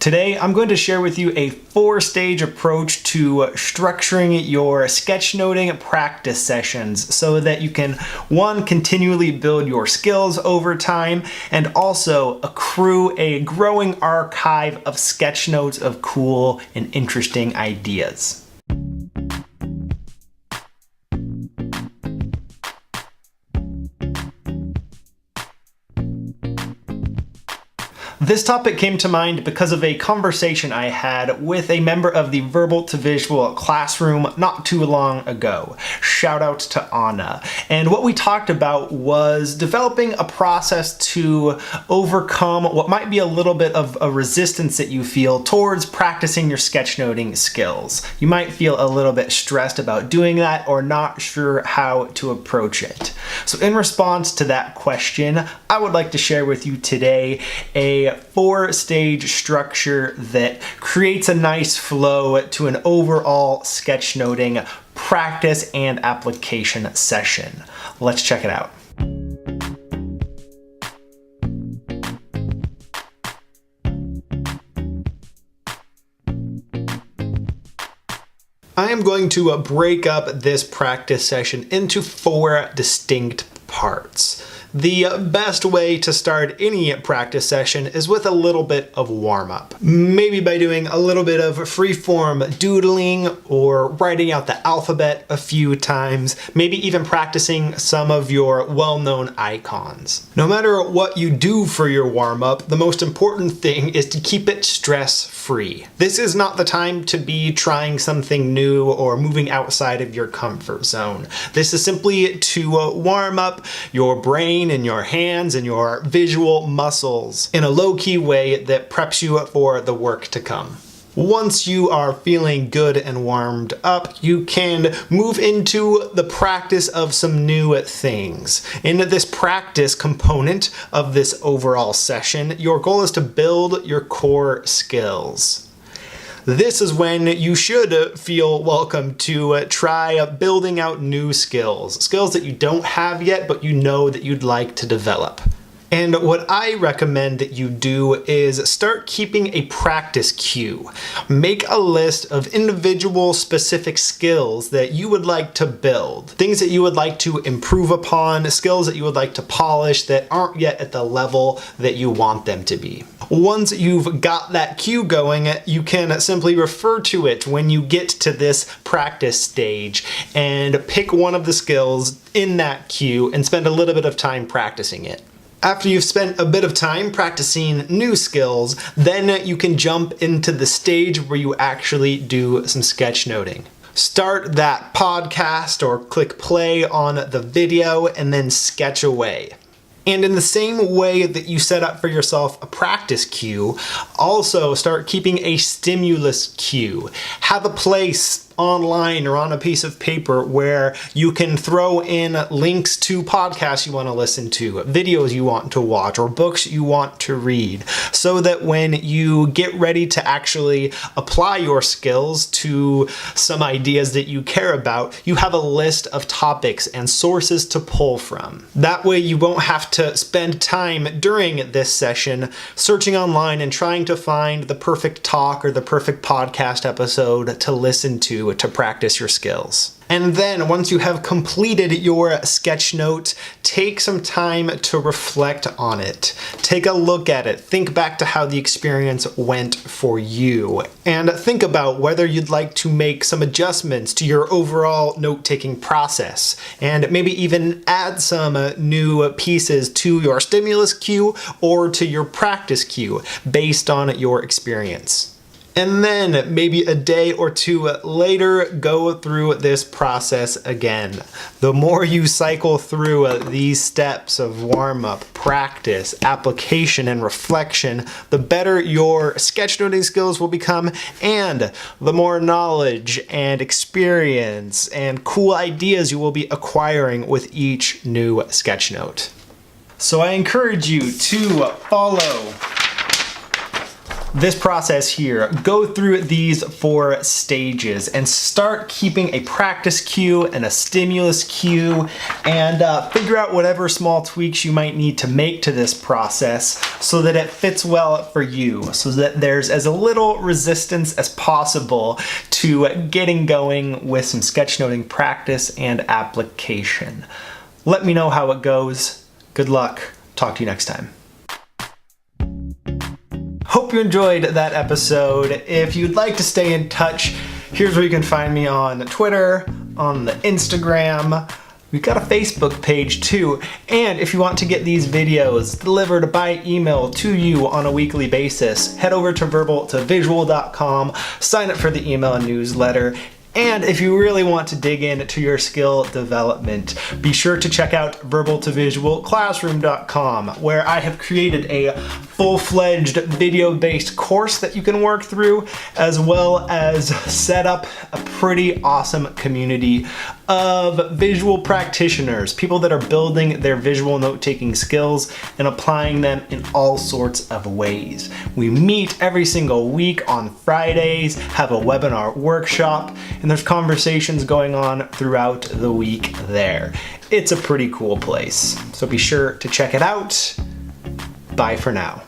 Today, I'm going to share with you a 4-stage approach to structuring your sketchnoting practice sessions so that you can, 1, continually build your skills over time, and also accrue a growing archive of sketch notes of cool and interesting ideas. This topic came to mind because of a conversation I had with a member of the Verbal to Visual classroom not too long ago. Shout out to Anna. And what we talked about was developing a process to overcome what might be a little bit of a resistance that you feel towards practicing your sketchnoting skills. You might feel a little bit stressed about doing that or not sure how to approach it. So in response to that question, I would like to share with you today a 4-stage structure that creates a nice flow to an overall sketchnoting practice and application session. Let's check it out. I am going to break up this practice session into 4 distinct parts. The best way to start any practice session is with a little bit of warm-up. Maybe by doing a little bit of free-form doodling or writing out the alphabet a few times, maybe even practicing some of your well-known icons. No matter what you do for your warm-up, the most important thing is to keep it stress-free. This is not the time to be trying something new or moving outside of your comfort zone. This is simply to warm up your brain and your hands and your visual muscles in a low-key way that preps you for the work to come. Once you are feeling good and warmed up, you can move into the practice of some new things. In this practice component of this overall session, your goal is to build your core skills. This is when you should feel welcome to try building out new skills that you don't have yet, but you know that you'd like to develop. And what I recommend that you do is start keeping a practice queue. Make a list of individual specific skills that you would like to build, things that you would like to improve upon, skills that you would like to polish that aren't yet at the level that you want them to be. Once you've got that queue going, you can simply refer to it when you get to this practice stage and pick one of the skills in that queue and spend a little bit of time practicing it. After you've spent a bit of time practicing new skills, then you can jump into the stage where you actually do some sketchnoting. Start that podcast or click play on the video and then sketch away. And in the same way that you set up for yourself a practice queue, also start keeping a stimulus queue. Have a place online or on a piece of paper where you can throw in links to podcasts you want to listen to, videos you want to watch, or books you want to read, so that when you get ready to actually apply your skills to some ideas that you care about, you have a list of topics and sources to pull from. That way you won't have to spend time during this session searching online and trying to find the perfect talk or the perfect podcast episode to listen to practice your skills. And then once you have completed your sketch note, take some time to reflect on it. Take a look at it. Think back to how the experience went for you. And think about whether you'd like to make some adjustments to your overall note-taking process. And maybe even add some new pieces to your stimulus queue or to your practice queue based on your experience. And then maybe a day or two later, go through this process again. The more you cycle through these steps of warm-up, practice, application, and reflection, the better your sketchnoting skills will become, and the more knowledge and experience and cool ideas you will be acquiring with each new sketchnote. So I encourage you to follow this process here, go through these 4 stages and start keeping a practice cue and a stimulus cue, and figure out whatever small tweaks you might need to make to this process so that it fits well for you, so that there's as little resistance as possible to getting going with some sketchnoting practice and application. Let me know how it goes. Good luck. Talk to you next time. Hope you enjoyed that episode. If you'd like to stay in touch, here's where you can find me on Twitter, on the Instagram. We've got a Facebook page too. And if you want to get these videos delivered by email to you on a weekly basis, head over to verbaltovisual.com, sign up for the email newsletter. And if you really want to dig into your skill development, be sure to check out verbaltovisualclassroom.com, where I have created a full-fledged video-based course that you can work through, as well as set up a pretty awesome community of visual practitioners, people that are building their visual note-taking skills and applying them in all sorts of ways. We meet every single week on Fridays, have a webinar workshop, and there's conversations going on throughout the week there. It's a pretty cool place, so be sure to check it out. Bye for now.